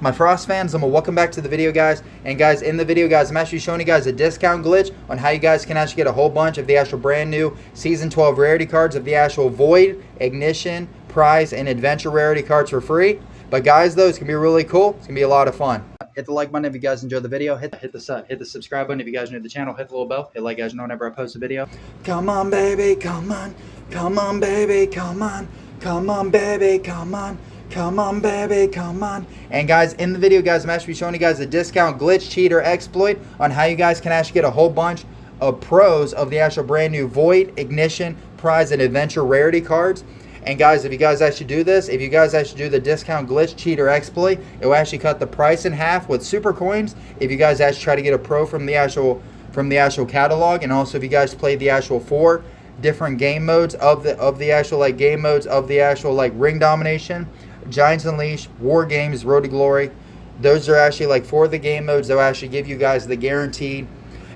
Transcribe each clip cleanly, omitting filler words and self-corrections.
my Frost fans? Welcome back to the video, guys. And guys, in the video, guys, I'm actually showing you guys a discount glitch on how you guys can actually get a whole bunch of the actual brand new Season 12 Rarity cards of the actual Void, Ignition, Prize, and Adventure Rarity cards for free. But guys, though, it's going to be really cool. It's going to be a lot of fun. Hit the like button if you guys enjoyed the video. Hit the subscribe button if you guys are new to the channel. Hit the little bell. Hit like, guys, know whenever I post a video. Come on, baby, come on. Come on, baby, come on. Come on, baby, come on. Come on, baby, come on. And guys, in the video, guys, I'm actually showing you guys a discount glitch, cheat, or exploit on how you guys can actually get a whole bunch of pros of the actual brand new Void, Ignition, Prize, and Adventure Rarity cards. And guys, if you guys actually do this, if you guys actually do the discount glitch, cheat, or exploit, it will actually cut the price in half with super coins if you guys actually try to get a pro from the actual catalog. And also if you guys play the actual 4 different game modes of the actual ring domination, Giants Unleashed, War Games, Road to Glory. Those are actually 4 of the game modes that will actually give you guys the guaranteed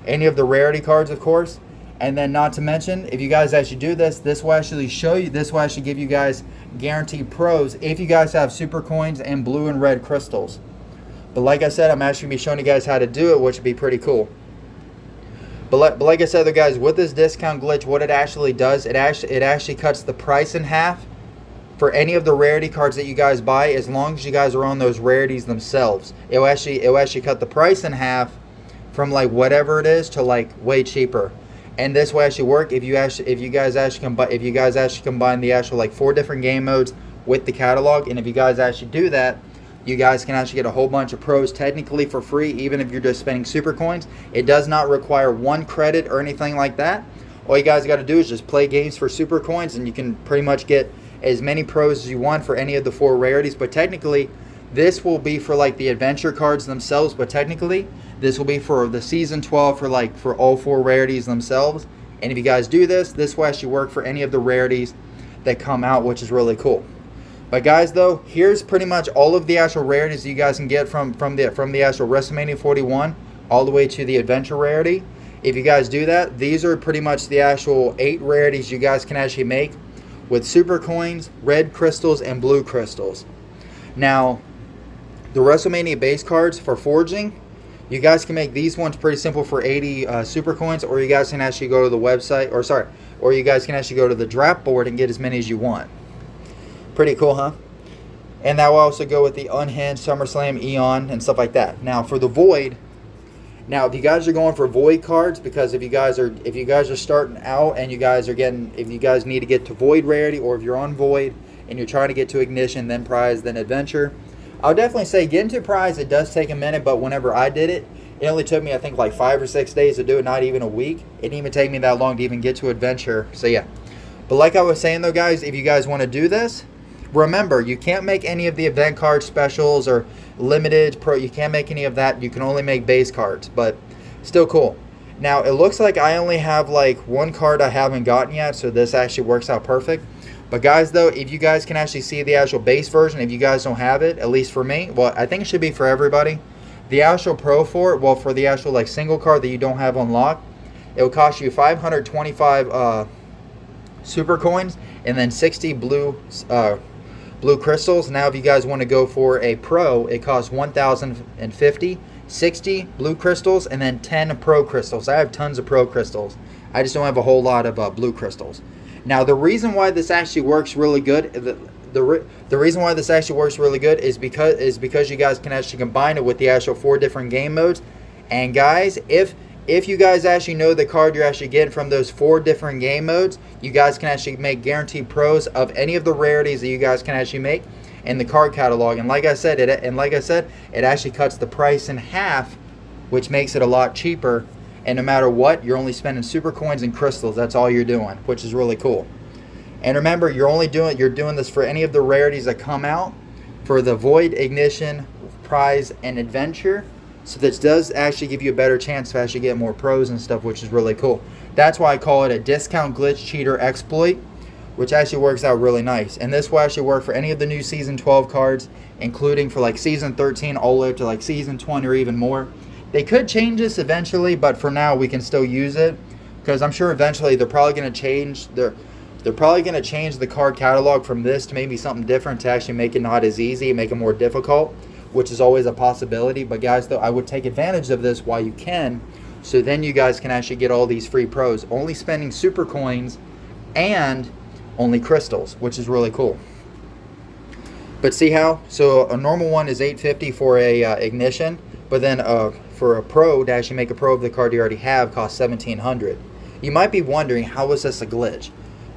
any of the rarity cards, of course. And then not to mention, if you guys actually do this, this will actually give you guys guaranteed pros if you guys have super coins and blue and red crystals. But like I said, I'm actually going to be showing you guys how to do it, which would be pretty cool. But like I said, guys, with this discount glitch, what it actually does, it actually cuts the price in half for any of the rarity cards that you guys buy, as long as you guys are on those rarities themselves. It will actually cut the price in half from whatever it is to way cheaper. And this will actually work if you guys actually combine the actual 4 different game modes with the catalog. And if you guys actually do that, you guys can actually get a whole bunch of pros technically for free, even if you're just spending super coins. It does not require 1 credit or anything like that. All you guys got to do is just play games for super coins, and you can pretty much get as many pros as you want for any of the 4 rarities. But technically, this will be for the adventure cards themselves, but technically this will be for the season 12 for all 4 rarities themselves. And if you guys do this will actually work for any of the rarities that come out, which is really cool. But guys, though, here's pretty much all of the actual rarities you guys can get from the actual WrestleMania 41 all the way to the adventure rarity. If you guys do that, these are pretty much the actual 8 rarities you guys can actually make with super coins, red crystals, and blue crystals. Now, the WrestleMania base cards for forging, you guys can make these ones pretty simple for 80 super coins, or you guys can actually go to the website, or you guys can actually go to the draft board and get as many as you want. Pretty cool, huh? And that will also go with the Unhinged, SummerSlam, Eon, and stuff like that. Now, for the Void, now if you guys are going for Void cards, because if you guys are starting out and if you guys need to get to Void rarity, or if you're on Void and you're trying to get to Ignition, then Prize, then Adventure, I would definitely say get into Prize. It does take a minute, but whenever I did it, it only took me, I think, 5 or 6 days to do it, not even a week. It didn't even take me that long to even get to Adventure. So yeah. But like I was saying, though, guys, if you guys want to do this, remember, you can't make any of the event card specials or limited pro. You can't make any of that. You can only make base cards, but still cool. Now, it looks like I only have 1 card I haven't gotten yet, so this actually works out perfect. But guys, though, if you guys can actually see the actual base version, if you guys don't have it, at least for me, well, I think it should be for everybody. The actual pro for it, well, for the actual single card that you don't have unlocked, it will cost you 525 super coins and then 60 blue crystals. Now, if you guys want to go for a pro, it costs 1,050, 60 blue crystals, and then 10 pro crystals. I have tons of pro crystals. I just don't have a whole lot of blue crystals. Now, the reason why this actually works really good, the reason why this actually works really good is because you guys can actually combine it with the actual 4 different game modes. And guys, if you guys actually know the card you're actually getting from those 4 different game modes, you guys can actually make guaranteed pros of any of the rarities that you guys can actually make in the card catalog. And like I said, it actually cuts the price in half, which makes it a lot cheaper. And no matter what, you're only spending super coins and crystals. That's all you're doing, which is really cool. And remember, you're doing this for any of the rarities that come out for the Void, Ignition, Prize, and Adventure. So this does actually give you a better chance to actually get more pros and stuff, which is really cool. That's why I call it a discount glitch, cheater, exploit, which actually works out really nice. And this will actually work for any of the new Season 12 cards, including for Season 13 all the way up to Season 20 or even more. They could change this eventually, but for now we can still use it, because I'm sure eventually they're probably going to change the card catalog from this to maybe something different to actually make it not as easy, make it more difficult. which is always a possibility. But guys, though, I would take advantage of this while you can, so then you guys can actually get all these free pros, only spending super coins and only crystals, which is really cool. But see how? So a normal one is $850 for a ignition, but then for a pro, to actually make a pro of the card you already have, costs $1,700. You might be wondering, how is this a glitch?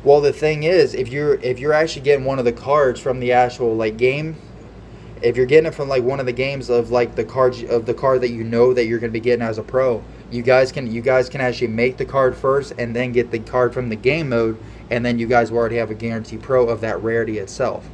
Well, the thing is, if you're actually getting one of the cards from the actual like game, if you're getting it from like one of the games of like the card that you know that you're going to be getting as a pro, you guys can actually make the card first and then get the card from the game mode, and then you guys will already have a guaranteed pro of that rarity itself.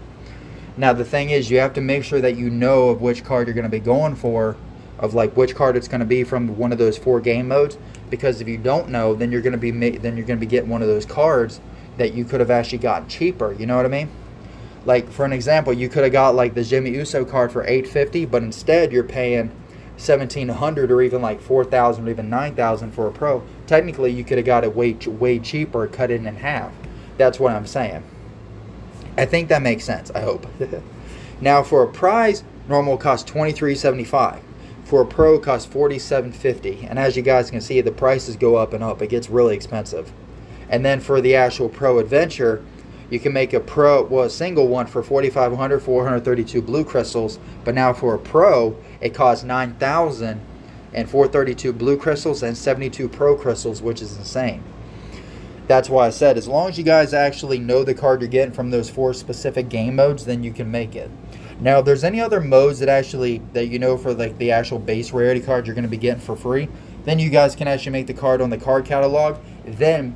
Now the thing is, you have to make sure that you know of which card you're going to be going for, of like which card it's going to be from one of those 4 game modes, because if you don't know, then you're going to be getting one of those cards that you could have actually gotten cheaper. You know what I mean? Like for an example, you could have got like the Jimmy Uso card for $850, but instead you're paying $1,700 or even like $4,000 or even $9,000 for a pro. Technically, you could have got it way cheaper, cut it in half. That's what I'm saying. I think that makes sense. I hope. Now for a prize, normal costs $23.75. For a pro, it costs $47.50. And as you guys can see, the prices go up and up. It gets really expensive. And then for the actual pro adventure, you can make a single one for $4,500, 432 blue crystals. But now for a pro, it costs $9,000 and 432 blue crystals and 72 pro crystals, which is insane. That's why I said, as long as you guys actually know the card you're getting from those 4 specific game modes, then you can make it. Now, if there's any other modes that you know for like the actual base rarity card you're going to be getting for free, then you guys can actually make the card on the card catalog, then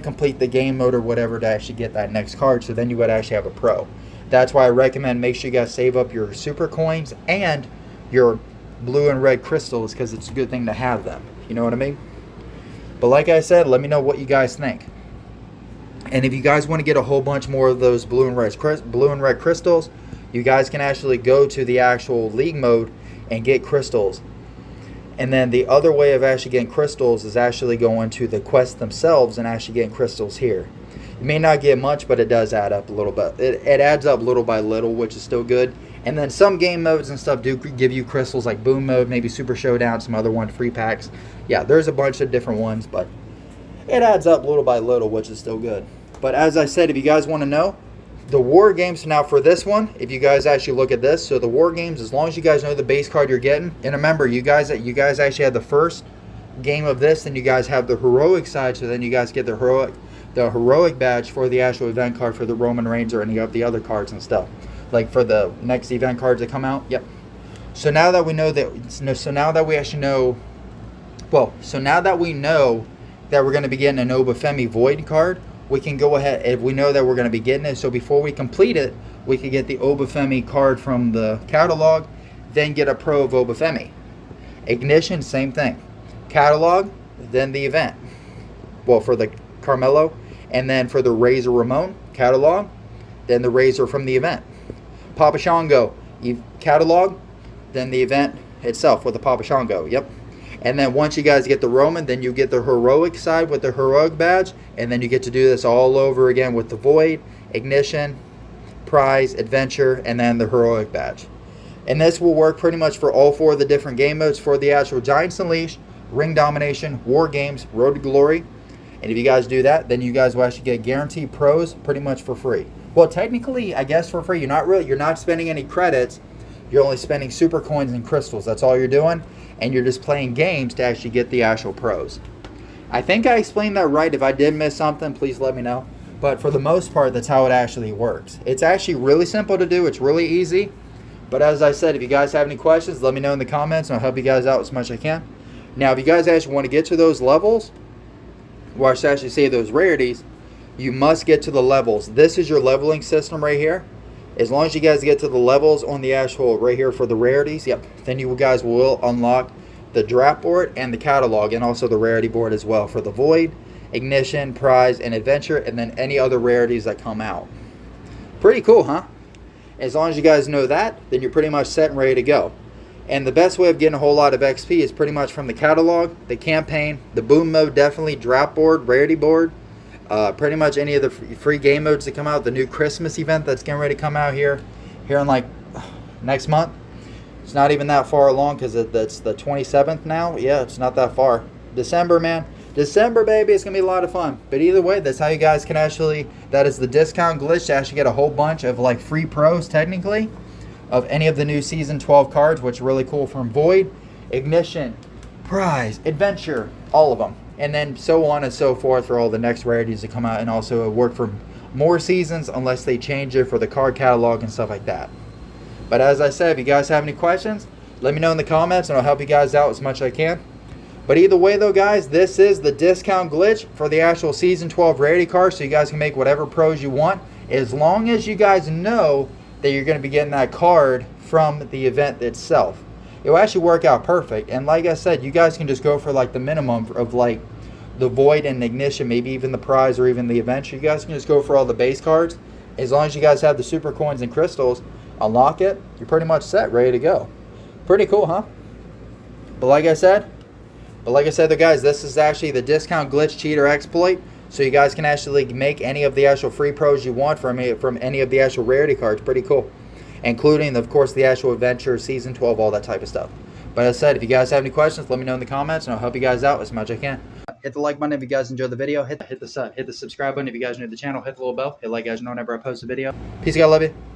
complete the game mode or whatever to actually get that next card. So then you would actually have a pro. That's why I recommend make sure you guys save up your super coins and your blue and red crystals, because it's a good thing to have them. You know what I mean? But like I said, let me know what you guys think. And if you guys want to get a whole bunch more of those blue and red crystals, you guys can actually go to the actual league mode and get crystals. And then the other way of actually getting crystals is actually going to the quests themselves and actually getting crystals here. You may not get much, but it does add up a little bit. It adds up little by little, which is still good. And then some game modes and stuff do give you crystals, like Boom Mode, maybe Super Showdown, some other one, free packs. Yeah, there's a bunch of different ones, but it adds up little by little, which is still good. But as I said, if you guys want to know, the war games, now for this one, if you guys actually look at this, so the war games, as long as you guys know the base card you're getting, and remember, you guys actually had the first game of this, then you guys have the heroic side, so then you guys get the heroic badge for the actual event card for the Roman Reigns or any of the other cards and stuff, like for the next event cards that come out. Yep. So now that we know that, so now that we actually know, so now that we know that we're going to be getting an Obafemi Void card, we can go ahead, if we know that we're going to be getting it, so before we complete it, we can get the Obafemi card from the catalog, then get a pro of Obafemi. Ignition, same thing. Catalog, then the event. Well, for the Carmelo, and then for the Razor Ramon, catalog, then the Razor from the event. Papa Shango, catalog, then the event itself with the Papa Shango. Yep. And then once you guys get the Roman, then you get the heroic side with the heroic badge, and then you get to do this all over again with the Void, Ignition, Prize, Adventure, and then the heroic badge. And this will work pretty much for all 4 of the different game modes for the actual Giants Unleashed, Ring Domination, War Games, Road to Glory. And if you guys do that, then you guys will actually get guaranteed pros pretty much for free. Well, technically, I guess for free. You're not spending any credits. You're only spending super coins and crystals. That's all you're doing. And you're just playing games to actually get the actual pros. I think I explained that right. If I did miss something, please let me know. But for the most part, that's how it actually works. It's actually really simple to do. It's really easy. But as I said, if you guys have any questions, let me know in the comments, and I'll help you guys out as much as I can. Now, if you guys actually want to get to those levels, or I should actually say those rarities, you must get to the levels. This is your leveling system right here. As long as you guys get to the levels on the actual right here for the rarities, yep, then you guys will unlock the draft board and the catalog, and also the rarity board as well for the Void, Ignition, Prize, and Adventure, and then any other rarities that come out. Pretty cool, huh? As long as you guys know that, then you're pretty much set and ready to go. And the best way of getting a whole lot of XP is pretty much from the catalog, the campaign, the Boom Mode, definitely, draft board, rarity board, pretty much any of the free game modes that come out, the new Christmas event that's getting ready to come out here in like next month. It's not even that far along because it's the 27th now. Yeah, it's not that far. December, man. December, baby. It's going to be a lot of fun. But either way, that's how you guys can actually, that is the discount glitch to actually get a whole bunch of like free pros, technically, of any of the new Season 12 cards, which are really cool, from Void, Ignition, Prize, Adventure, all of them. And then so on and so forth for all the next rarities to come out, and also work for more seasons unless they change it for the card catalog and stuff like that. But as I said, if you guys have any questions, let me know in the comments and I'll help you guys out as much as I can. But either way though, guys, this is the discount glitch for the actual Season 12 rarity card, so you guys can make whatever pros you want, as long as you guys know that you're going to be getting that card from the event itself. It will actually work out perfect. And like I said, you guys can just go for like the minimum of like the Void and Ignition, maybe even the Prize or even the Adventure. You guys can just go for all the base cards. As long as you guys have the super coins and crystals, unlock it, you're pretty much set, ready to go. Pretty cool, huh? But like I said though, guys, this is actually the discount glitch cheater exploit, so you guys can actually make any of the actual free pros you want from any of the actual rarity cards. Pretty cool, including of course the actual Adventure, Season 12, all that type of stuff. But as I said, if you guys have any questions, let me know in the comments and I'll help you guys out as much as I can. Hit the like button if you guys enjoyed the video. Hit the subscribe button if you guys are new to the channel. Hit the little bell. Hit like, guys know whenever I post a video. Peace, guys. Love you.